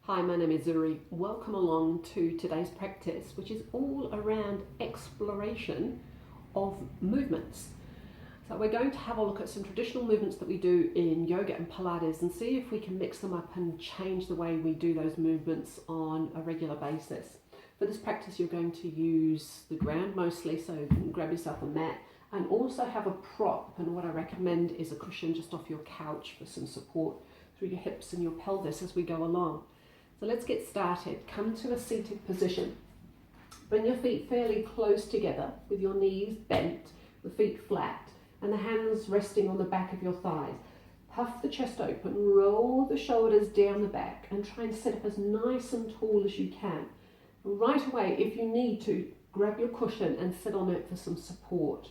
Hi, my name is Zuri. Welcome along to today's practice, which is all around exploration of movements. So we're going to have a look at some traditional movements that we do in yoga and Pilates and see if we can mix them up and change the way we do those movements on a regular basis. For this practice, you're going to use the ground mostly, so grab yourself a mat and also have a prop. And what I recommend is a cushion just off your couch for some support through your hips and your pelvis as we go along. So let's get started. Come to a seated position. Bring your feet fairly close together with your knees bent, the feet flat, and the hands resting on the back of your thighs. Puff the chest open, roll the shoulders down the back, and try and sit up as nice and tall as you can. Right away, if you need to, grab your cushion and sit on it for some support.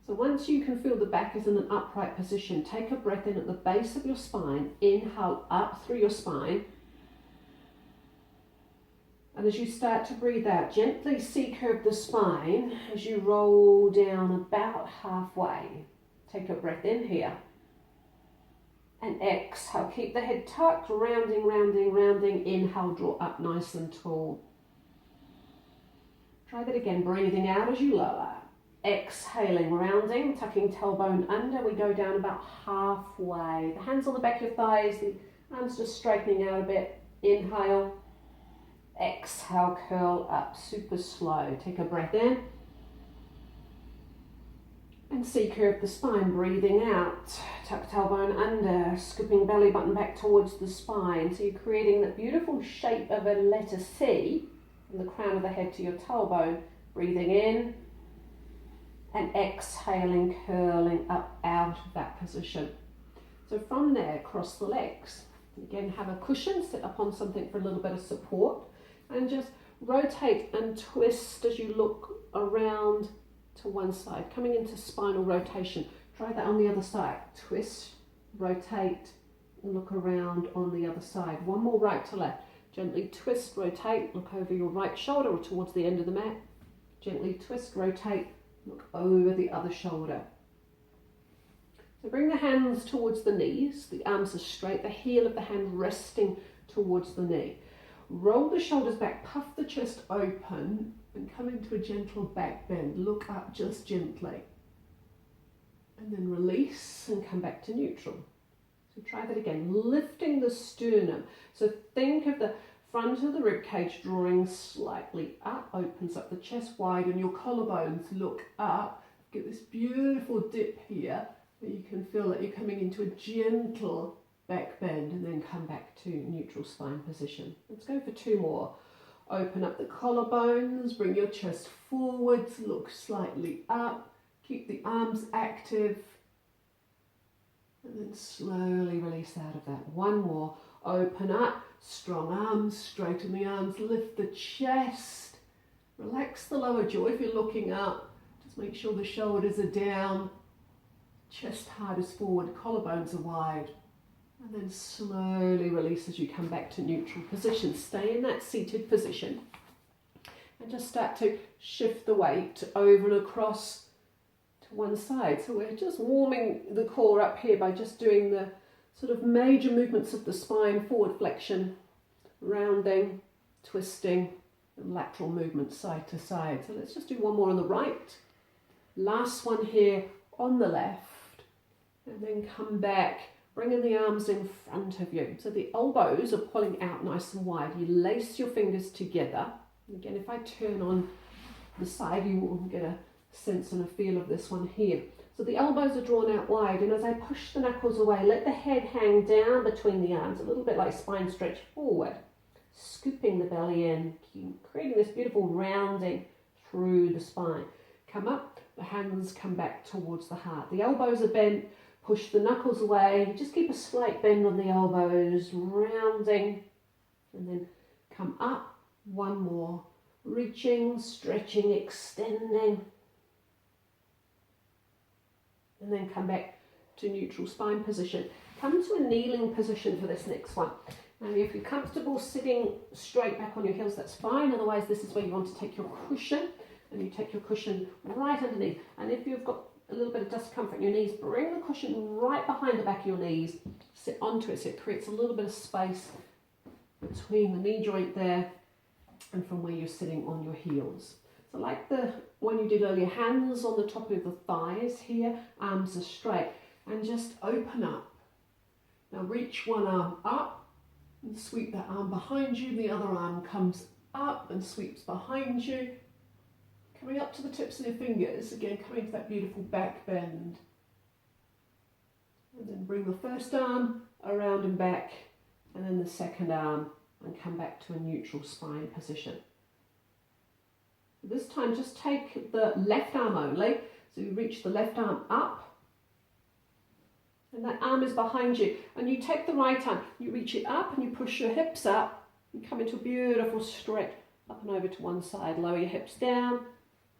So once you can feel the back is in an upright position, take a breath in at the base of your spine. Inhale up through your spine. And as you start to breathe out, gently C-curve the spine as you roll down about halfway. Take a breath in here. And exhale, keep the head tucked, rounding, rounding, rounding. Inhale, draw up nice and tall. Try that again, breathing out as you lower. Exhaling, rounding, tucking tailbone under. We go down about halfway. The hands on the back of your thighs, the arms just straightening out a bit. Inhale. Exhale, curl up, super slow. Take a breath in. And C-curve the spine, breathing out. Tuck tailbone under, scooping belly button back towards the spine. So you're creating that beautiful shape of a letter C from the crown of the head to your tailbone. Breathing in and exhaling, curling up out of that position. So from there, cross the legs. Again, have a cushion, sit up on something for a little bit of support. And just rotate and twist as you look around to one side, coming into spinal rotation. Try that on the other side. Twist, rotate, and look around on the other side. One more right to left. Gently twist, rotate, look over your right shoulder or towards the end of the mat. Gently twist, rotate, look over the other shoulder. So bring the hands towards the knees. The arms are straight, the heel of the hand resting towards the knee. Roll the shoulders back, puff the chest open, and come into a gentle back bend. Look up just gently. And then release and come back to neutral. So try that again, lifting the sternum. So think of the front of the rib cage drawing slightly up, opens up the chest wide, and your collarbones look up. Get this beautiful dip here, where you can feel that you're coming into a gentle back bend and then come back to neutral spine position. Let's go for two more. Open up the collarbones, bring your chest forwards, look slightly up, keep the arms active, and then slowly release out of that. One more. Open up, strong arms, straighten the arms, lift the chest, relax the lower jaw. If you're looking up, just make sure the shoulders are down, chest hard as forward, collarbones are wide. And then slowly release as you come back to neutral position. Stay in that seated position and just start to shift the weight over and across to one side. So we're just warming the core up here by just doing the sort of major movements of the spine, forward flexion, rounding, twisting, and lateral movement side to side. So let's just do one more on the right. Last one here on the left. And then come back. Bringing the arms in front of you. So the elbows are pulling out nice and wide. You lace your fingers together. Again, if I turn on the side, you will get a sense and a feel of this one here. So the elbows are drawn out wide, and as I push the knuckles away, let the head hang down between the arms, a little bit like spine stretch forward. Scooping the belly in, creating this beautiful rounding through the spine. Come up, the hands come back towards the heart. The elbows are bent. Push the knuckles away, just keep a slight bend on the elbows, rounding, and then come up, one more, reaching, stretching, extending, and then come back to neutral spine position. Come to a kneeling position for this next one. Now if you're comfortable sitting straight back on your heels, that's fine, otherwise this is where you want to take your cushion, and you take your cushion right underneath, and if you've got a little bit of discomfort in your knees, bring the cushion right behind the back of your knees, sit onto it so it creates a little bit of space between the knee joint there and from where you're sitting on your heels. So like the one you did earlier, hands on the top of the thighs here, arms are straight, and just open up. Now reach one arm up and sweep that arm behind you. The other arm comes up and sweeps behind you. Coming up to the tips of your fingers, again coming to that beautiful back bend. And then bring the first arm around and back, and then the second arm, and come back to a neutral spine position. This time just take the left arm only, so you reach the left arm up, and that arm is behind you, and you take the right arm, you reach it up and you push your hips up, and come into a beautiful stretch up and over to one side. Lower your hips down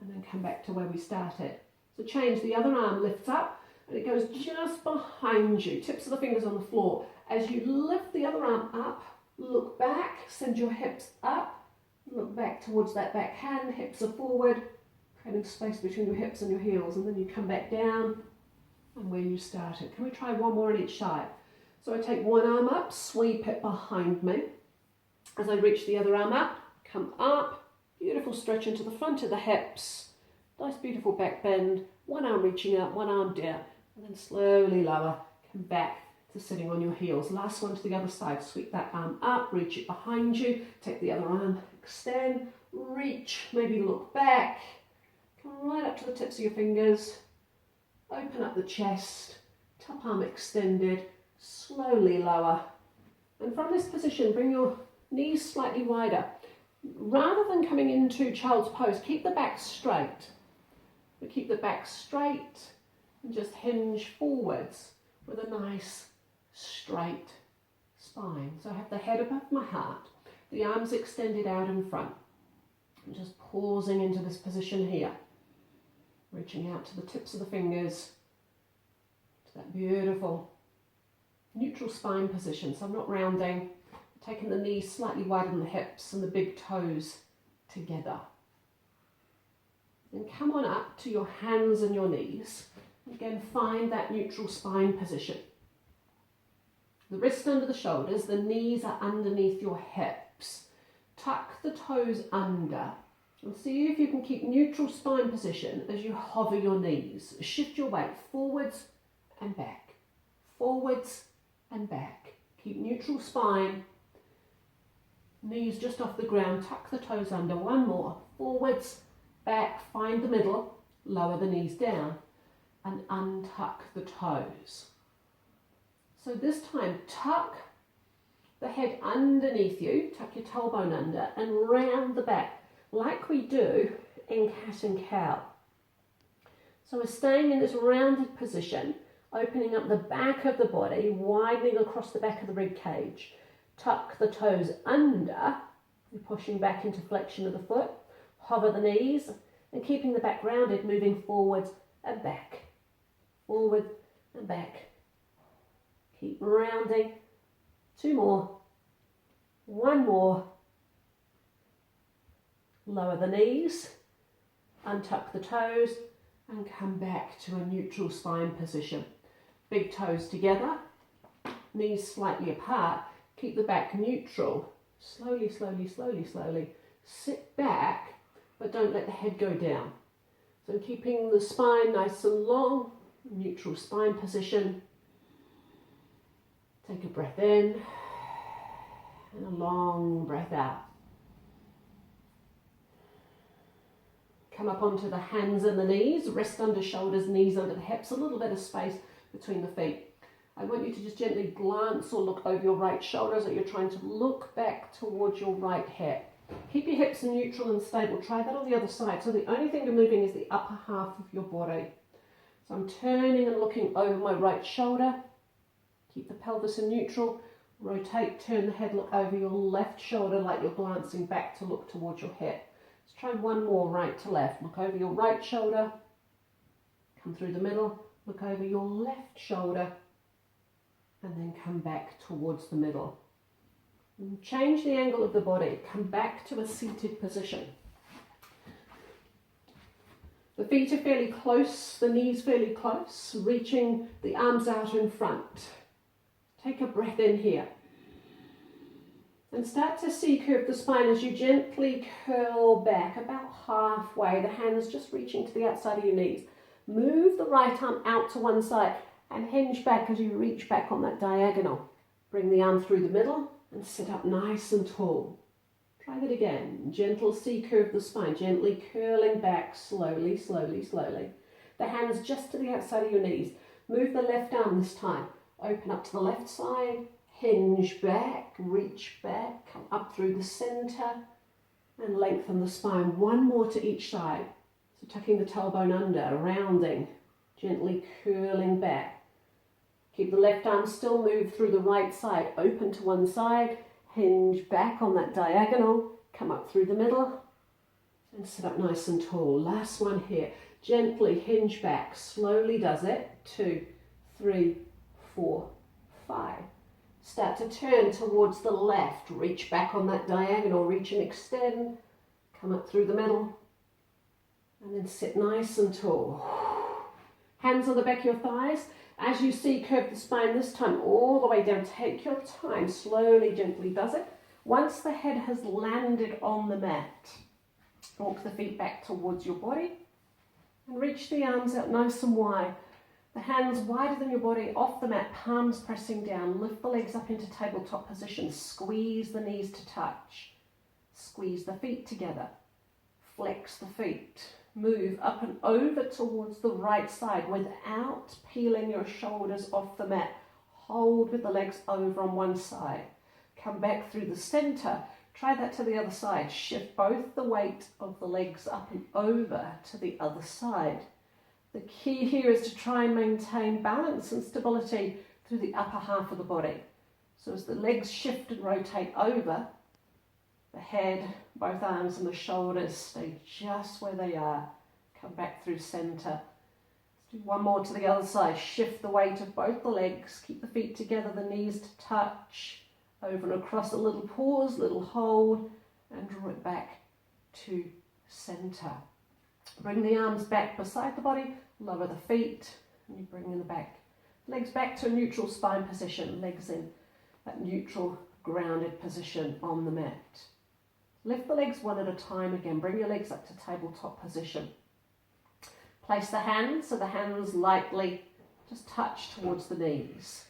and then come back to where we started. So change, the other arm lifts up and it goes just behind you, tips of the fingers on the floor. As you lift the other arm up, look back, send your hips up, look back towards that back hand, hips are forward, creating space between your hips and your heels, and then you come back down and where you started. Can we try one more on each side? So I take one arm up, sweep it behind me. As I reach the other arm up, come up, beautiful stretch into the front of the hips, nice beautiful back bend, one arm reaching up, one arm down, and then slowly lower, come back to sitting on your heels. Last one to the other side, sweep that arm up, reach it behind you, take the other arm, extend, reach, maybe look back, come right up to the tips of your fingers, open up the chest, top arm extended, slowly lower. And from this position, bring your knees slightly wider. Rather than coming into child's pose, keep the back straight. But keep the back straight and just hinge forwards with a nice straight spine. So I have the head above my heart, the arms extended out in front. And just pausing into this position here. Reaching out to the tips of the fingers, to that beautiful neutral spine position. So I'm not rounding, taking the knees slightly wider than the hips and the big toes together. Then come on up to your hands and your knees. Again, find that neutral spine position. The wrists under the shoulders, the knees are underneath your hips. Tuck the toes under and see if you can keep neutral spine position as you hover your knees. Shift your weight forwards and back, forwards and back. Keep neutral spine, knees just off the ground, tuck the toes under. One more, forwards, back, find the middle, lower the knees down and untuck the toes. So this time, tuck the head underneath you, tuck your tailbone under and round the back like we do in cat and cow. So we're staying in this rounded position, opening up the back of the body, widening across the back of the rib cage. Tuck the toes under, you're pushing back into flexion of the foot, hover the knees and keeping the back rounded, moving forwards and back, forward and back. Keep rounding. Two more. One more. Lower the knees, untuck the toes and come back to a neutral spine position. Big toes together, knees slightly apart. Keep the back neutral. Slowly, slowly, slowly, slowly. Sit back, but don't let the head go down. So keeping the spine nice and long, neutral spine position. Take a breath in and a long breath out. Come up onto the hands and the knees, wrist under shoulders, knees under the hips, a little bit of space between the feet. I want you to just gently glance or look over your right shoulder as you're trying to look back towards your right hip. Keep your hips neutral and stable. Try that on the other side. So the only thing you're moving is the upper half of your body. So I'm turning and looking over my right shoulder. Keep the pelvis in neutral. Rotate, turn the head, look over your left shoulder like you're glancing back to look towards your hip. Let's try one more, right to left. Look over your right shoulder. Come through the middle. Look over your left shoulder. And then come back towards the middle. And change the angle of the body. Come back to a seated position. The feet are fairly close, the knees fairly close, reaching the arms out in front. Take a breath in here. And start to C-curve the spine as you gently curl back about halfway, the hands just reaching to the outside of your knees. Move the right arm out to one side and hinge back as you reach back on that diagonal. Bring the arm through the middle and sit up nice and tall. Try that again. Gentle C-curve the spine, gently curling back slowly, slowly, slowly. The hands just to the outside of your knees. Move the left arm this time. Open up to the left side. Hinge back, reach back, come up through the centre and lengthen the spine. One more to each side. So tucking the tailbone under, rounding, gently curling back. Keep the left arm still, move through the right side, open to one side, hinge back on that diagonal, come up through the middle and sit up nice and tall. Last one here. Gently hinge back, slowly does it. 2, 3, 4, 5. Start to turn towards the left, reach back on that diagonal, reach and extend, come up through the middle, and then sit nice and tall. Hands on the back of your thighs. As you C-curve the spine this time, all the way down, take your time, slowly, gently does it. Once the head has landed on the mat, walk the feet back towards your body, and reach the arms out nice and wide. The hands wider than your body, off the mat, palms pressing down. Lift the legs up into tabletop position. Squeeze the knees to touch. Squeeze the feet together. Flex the feet. Move up and over towards the right side without peeling your shoulders off the mat. Hold with the legs over on one side. Come back through the center. Try that to the other side. Shift both the weight of the legs up and over to the other side. The key here is to try and maintain balance and stability through the upper half of the body. So as the legs shift and rotate over, the head, both arms and the shoulders stay just where they are. Come back through center. Let's do one more to the other side. Shift the weight of both the legs. Keep the feet together, the knees to touch. Over and across, a little pause, little hold, and draw it back to center. Bring the arms back beside the body, lower the feet, and you bring in the back. Legs back to a neutral spine position, legs in that neutral grounded position on the mat. Lift the legs one at a time again, bring your legs up to tabletop position. Place the hands so the hands lightly just touch towards the knees.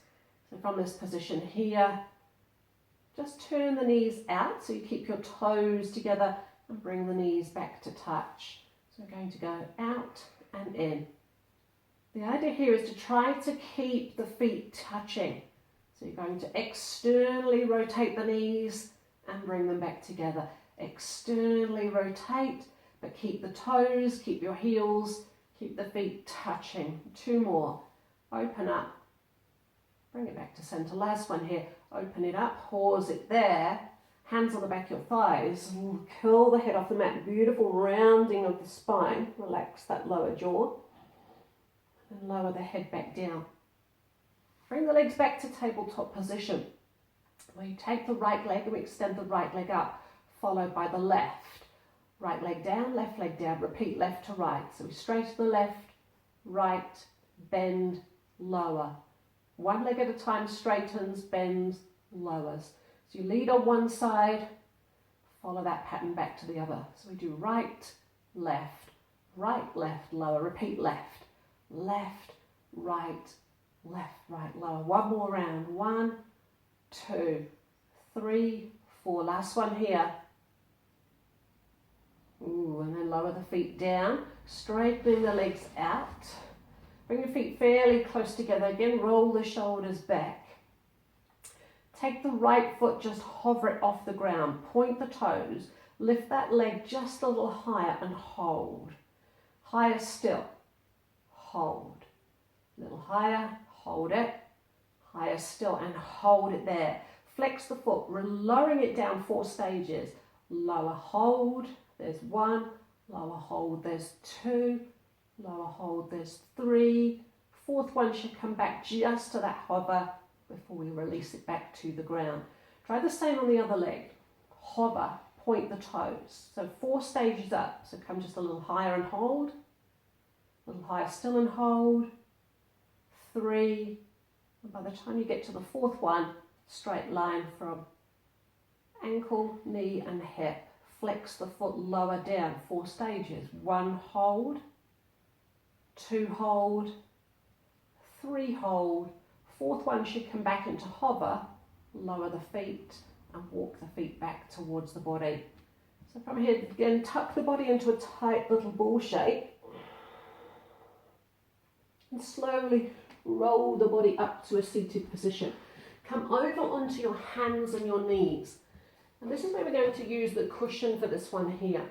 So from this position here, just turn the knees out so you keep your toes together and bring the knees back to touch. So we're going to go out and in. The idea here is to try to keep the feet touching. So you're going to externally rotate the knees and bring them back together. Externally rotate, but keep the toes, keep your heels, keep the feet touching. 2 more. Open up. Bring it back to center. Last one here. Open it up, pause it there. Hands on the back of your thighs. Curl the head off the mat. Beautiful rounding of the spine. Relax that lower jaw. And lower the head back down. Bring the legs back to tabletop position. Where you take the right leg and we extend the right leg up, followed by the left. Right leg down, left leg down. Repeat left to right. So we straighten the left, right, bend, lower. One leg at a time straightens, bends, lowers. So you lead on one side, follow that pattern back to the other. So we do right, left, lower. Repeat left, left, right, lower. One more round. 1, 2, 3, 4. Last one here. Ooh, and then lower the feet down, straightening the legs out. Bring your feet fairly close together. Again, roll the shoulders back. Take the right foot, just hover it off the ground. Point the toes. Lift that leg just a little higher and hold. Higher still. Hold. A little higher. Hold it. Higher still and hold it there. Flex the foot. We're lowering it down 4 stages. Lower hold. There's 1. Lower hold. There's 2. Lower hold, there's 3. 4th one should come back just to that hover before we release it back to the ground. Try the same on the other leg. Hover, point the toes. So 4 stages up. So come just a little higher and hold. A little higher still and hold. 3. And by the time you get to the 4th one, straight line from Ankle, knee and hip. Flex the foot lower down. 4 stages. 1 hold, 2 hold, 3 hold. 4th one should come back into hover. Lower the feet and walk the feet back towards the body. So from here, again, tuck the body into a tight little ball shape. And slowly roll the body up to a seated position. Come over onto your hands and your knees. And this is where we're going to use the cushion for this one here.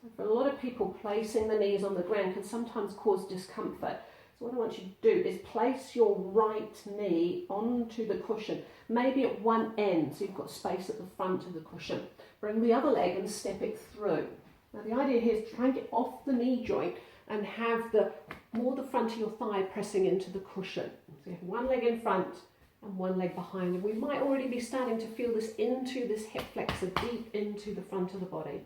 So for a lot of people, placing the knees on the ground can sometimes cause discomfort. So what I want you to do is place your right knee onto the cushion, maybe at one end, so you've got space at the front of the cushion. Bring the other leg and step it through. Now the idea here is to try and get off the knee joint and have more the front of your thigh pressing into the cushion. So you have one leg in front and one leg behind. And we might already be starting to feel this into this hip flexor, deep into the front of the body.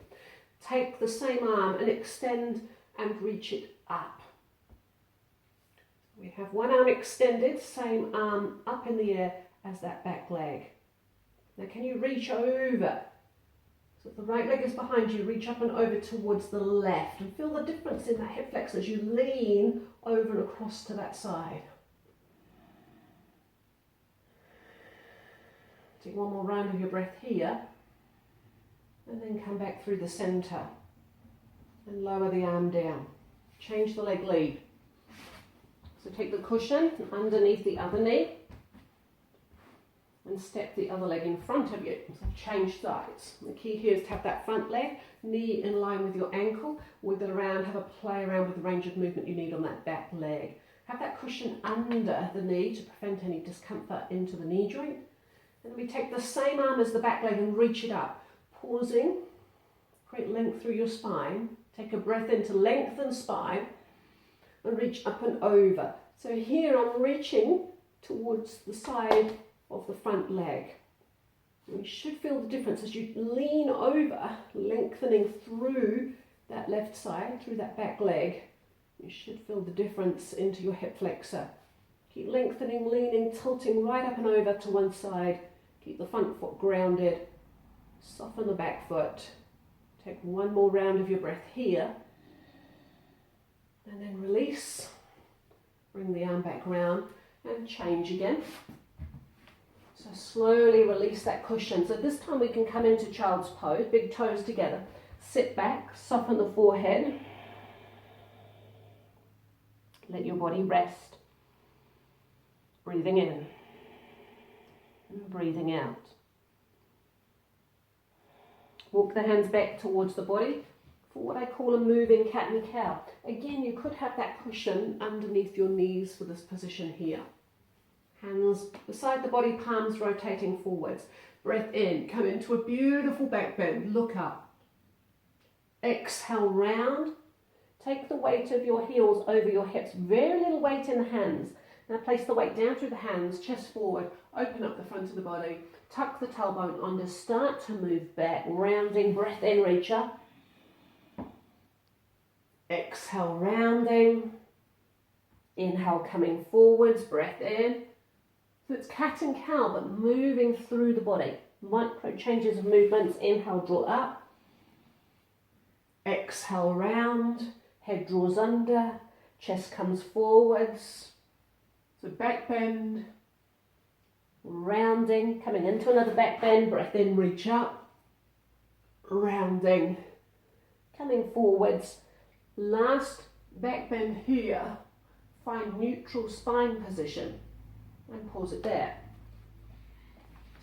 Take the same arm and extend and reach it up. We have one arm extended, same arm up in the air as that back leg. Now can you reach over? So if the right leg is behind you, reach up and over towards the left and feel the difference in that hip flexor as you lean over and across to that side. Take one more round of your breath here and then come back through the centre and lower the arm down. Change the leg lead. So take the cushion underneath the other knee and step the other leg in front of you. So change sides. The key here is to have that front leg, knee in line with your ankle, wiggle around, have a play around with the range of movement you need on that back leg. Have that cushion under the knee to prevent any discomfort into the knee joint. And we take the same arm as the back leg and reach it up, pausing, create length through your spine. Take a breath in to lengthen spine and reach up and over. So here I'm reaching towards the side of the front leg. And you should feel the difference as you lean over, lengthening through that left side, through that back leg. You should feel the difference into your hip flexor. Keep lengthening, leaning, tilting right up and over to one side. Keep the front foot grounded. Soften the back foot. Take one more round of your breath here. And then release. Bring the arm back round and change again. So slowly release that cushion. So this time we can come into child's pose, big toes together. Sit back, soften the forehead. Let your body rest. Breathing in and breathing out. Walk the hands back towards the body for what I call a moving cat and cow. Again, you could have that cushion underneath your knees for this position here. Hands beside the body, palms rotating forwards. Breath in, come into a beautiful back bend, look up. Exhale, round. Take the weight of your heels over your hips, very little weight in the hands. Now place the weight down through the hands, chest forward, open up the front of the body, tuck the tailbone under, start to move back, rounding, breath in, reach up. Exhale, rounding. Inhale, coming forwards, breath in. So it's cat and cow, but moving through the body. Micro changes of movements. Inhale, draw up. Exhale, round. Head draws under. Chest comes forwards. So back bend. Rounding. Coming into another back bend. Breath in, reach up. Rounding. Coming forwards. Last back bend here. Find neutral spine position. And pause it there.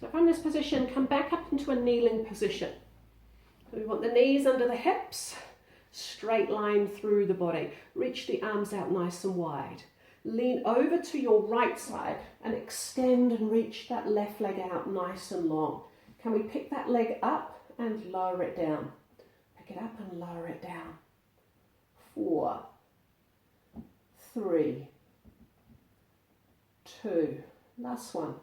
So from this position, come back up into a kneeling position. So we want the knees under the hips, straight line through the body. Reach the arms out nice and wide. Lean over to your right side and extend and reach that left leg out nice and long. Can we pick that leg up and lower it down? Pick it up and lower it down. 4, 3, 2, last one.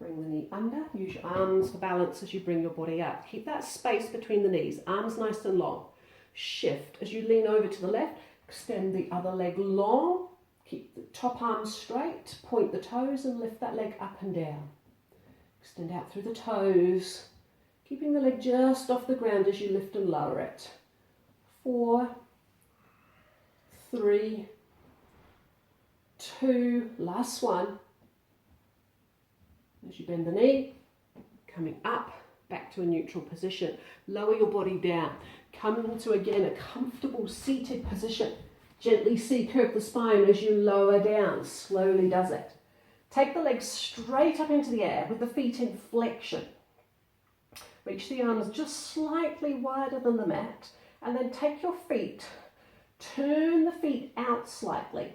Bring the knee under, use your arms for balance as you bring your body up. Keep that space between the knees, arms nice and long. Shift as you lean over to the left, extend the other leg long, keep the top arm straight, point the toes and lift that leg up and down. Extend out through the toes, keeping the leg just off the ground as you lift and lower it. 4, 3, 2, last one. As you bend the knee, coming up, back to a neutral position. Lower your body down. Come into, again, a comfortable seated position. Gently C-curve the spine as you lower down. Slowly does it. Take the legs straight up into the air with the feet in flexion. Reach the arms just slightly wider than the mat. And then take your feet, turn the feet out slightly.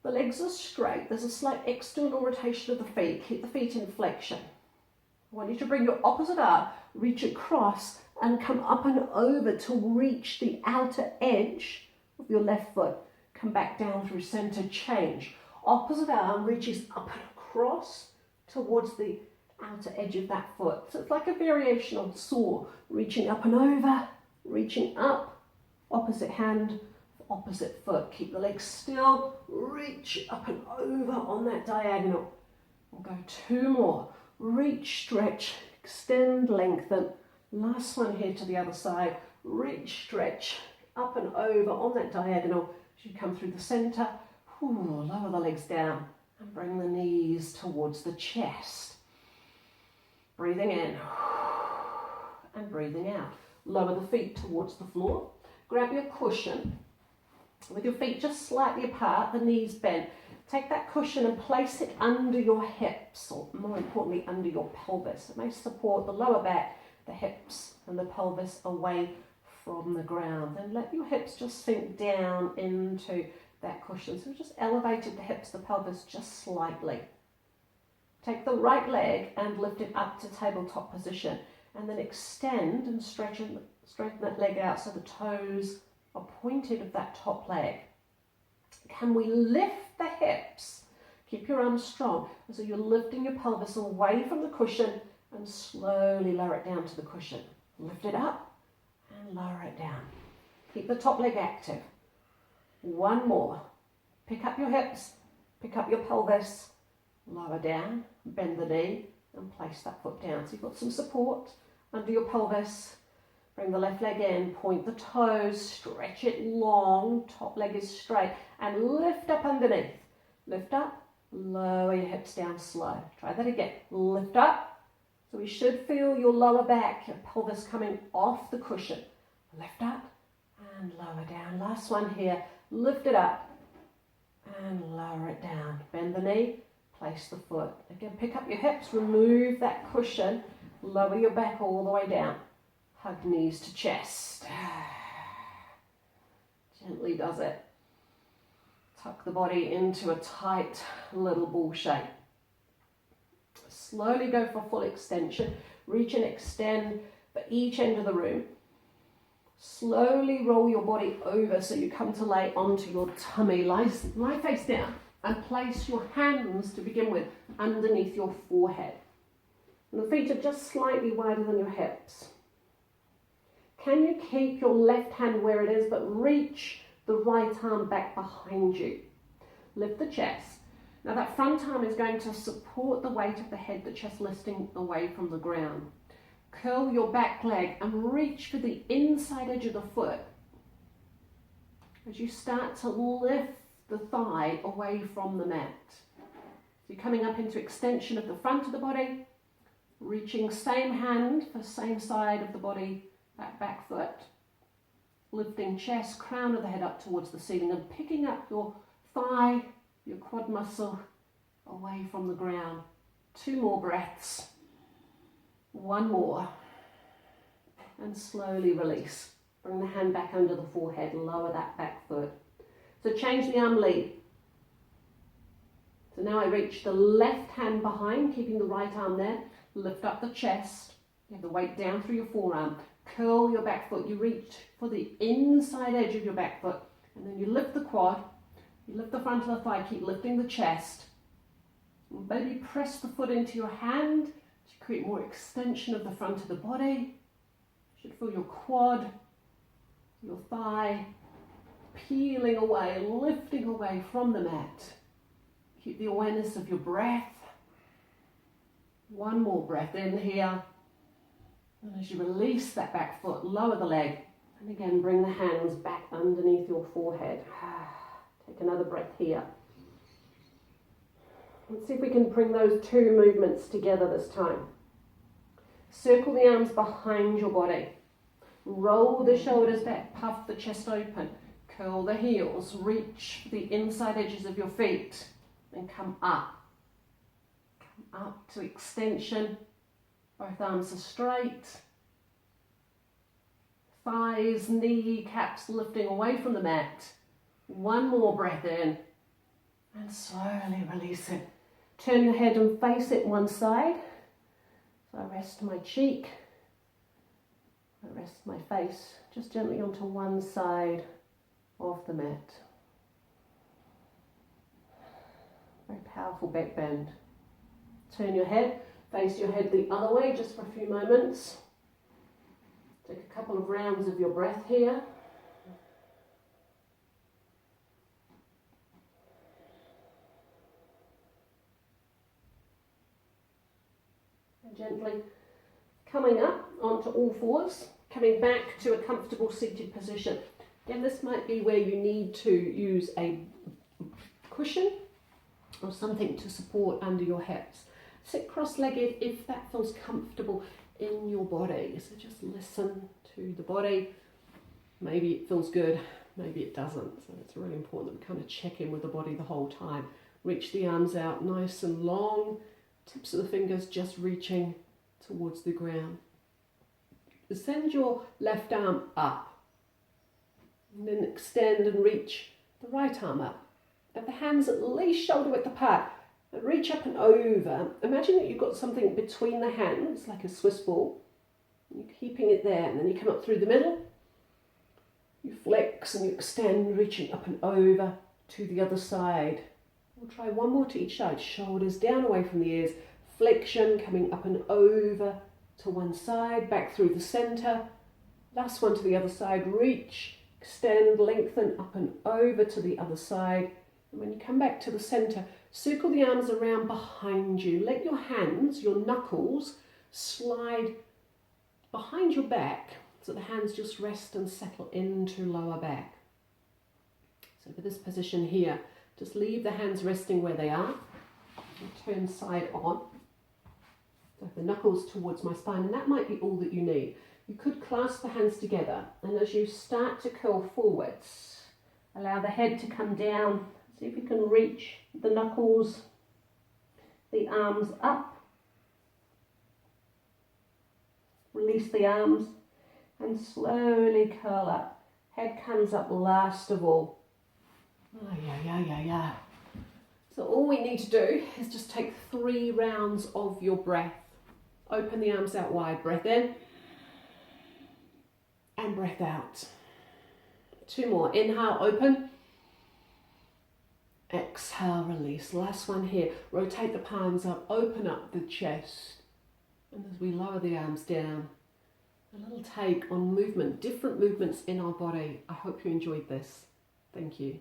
The legs are straight. There's a slight external rotation of the feet. Keep the feet in flexion. I want you to bring your opposite arm, reach across and come up and over to reach the outer edge of your left foot. Come back down through center, change. Opposite arm reaches up and across towards the outer edge of that foot. So it's like a variation on saw, reaching up and over, reaching up, opposite hand, opposite foot. Keep the legs still, reach up and over on that diagonal. We'll go 2 more. Reach, stretch, extend, lengthen. Last one here to the other side. Reach, stretch, up and over on that diagonal. As you come through the center, lower the legs down and bring the knees towards the chest. Breathing in and breathing out. Lower the feet towards the floor. Grab your cushion with your feet just slightly apart, the knees bent. Take that cushion and place it under your hips, or more importantly, under your pelvis. It may support the lower back, the hips and the pelvis away from the ground. And let your hips just sink down into that cushion. So we've just elevated the hips, the pelvis just slightly. Take the right leg and lift it up to tabletop position. And then extend and straighten that leg out so the toes are pointed of that top leg. Can we lift the hips? Keep your arms strong. So you're lifting your pelvis away from the cushion and slowly lower it down to the cushion. Lift it up and lower it down. Keep the top leg active. 1 more. Pick up your hips, pick up your pelvis, lower down, bend the knee and place that foot down. So you've got some support under your pelvis. Bring the left leg in, point the toes, stretch it long, top leg is straight, and lift up underneath. Lift up, lower your hips down slow. Try that again. Lift up. So we should feel your lower back, your pelvis coming off the cushion. Lift up and lower down. Last one here. Lift it up and lower it down. Bend the knee, place the foot. Again, pick up your hips, remove that cushion, lower your back all the way down. Hug knees to chest. Gently does it. Tuck the body into a tight little ball shape. Slowly go for full extension. Reach and extend for each end of the room. Slowly roll your body over so you come to lay onto your tummy. Lie face down and place your hands to begin with underneath your forehead. And the feet are just slightly wider than your hips. Can you keep your left hand where it is, but reach the right arm back behind you? Lift the chest. Now that front arm is going to support the weight of the head, the chest lifting away from the ground. Curl your back leg and reach for the inside edge of the foot. As you start to lift the thigh away from the mat. So you're coming up into extension of the front of the body, reaching same hand for same side of the body, that back foot, lifting chest, crown of the head up towards the ceiling and picking up your thigh, your quad muscle away from the ground. 2 more breaths. 1 more. And slowly release. Bring the hand back under the forehead, lower that back foot. So change the arm lead. So now I reach the left hand behind, keeping the right arm there. Lift up the chest. You have the weight down through your forearm. Curl your back foot. You reach for the inside edge of your back foot. And then you lift the quad. You lift the front of the thigh. Keep lifting the chest. And maybe press the foot into your hand to create more extension of the front of the body. You should feel your quad, your thigh peeling away, lifting away from the mat. Keep the awareness of your breath. One more breath in here. And as you release that back foot, lower the leg. And again, bring the hands back underneath your forehead. Take another breath here. Let's see if we can bring those two movements together this time. Circle the arms behind your body. Roll the shoulders back, puff the chest open. Curl the heels, reach for the inside edges of your feet and come up. Come up to extension. Both arms are straight. Thighs, kneecaps lifting away from the mat. One more breath in and slowly release it. Turn the head and face it one side. So I rest my cheek. I rest my face just gently onto one side of the mat. Very powerful back bend. Turn your head, face your head the other way just for a few moments. Take a couple of rounds of your breath here. And gently coming up onto all fours, coming back to a comfortable seated position. Again, this might be where you need to use a cushion or something to support under your hips. Sit cross-legged if that feels comfortable in your body. So just listen to the body. Maybe it feels good, maybe it doesn't. So it's really important that we kind of check in with the body the whole time. Reach the arms out nice and long, tips of the fingers just reaching towards the ground. Send your left arm up. And then extend and reach the right arm up. Have the hands at least shoulder width apart. And reach up and over. Imagine that you've got something between the hands, like a Swiss ball. You're keeping it there, and then you come up through the middle. You flex and you extend, reaching up and over to the other side. We'll try one more to each side. Shoulders down away from the ears. Flexion coming up and over to one side, back through the center. Last one to the other side. Reach. Extend, lengthen up and over to the other side. And when you come back to the center, circle the arms around behind you. Let your hands, your knuckles, slide behind your back so the hands just rest and settle into lower back. So for this position here, just leave the hands resting where they are and turn side on. So the knuckles towards my spine, and that might be all that you need. You could clasp the hands together, and as you start to curl forwards, allow the head to come down. See if you can reach the knuckles, the arms up. Release the arms and slowly curl up. Head comes up last of all. So all we need to do is just take 3 rounds of your breath. Open the arms out wide. Breath in. And breath out. 2 more. Inhale, open. Exhale, release. Last one here. Rotate the palms up, open up the chest. And as we lower the arms down, a little take on movement, different movements in our body. I hope you enjoyed this. Thank you.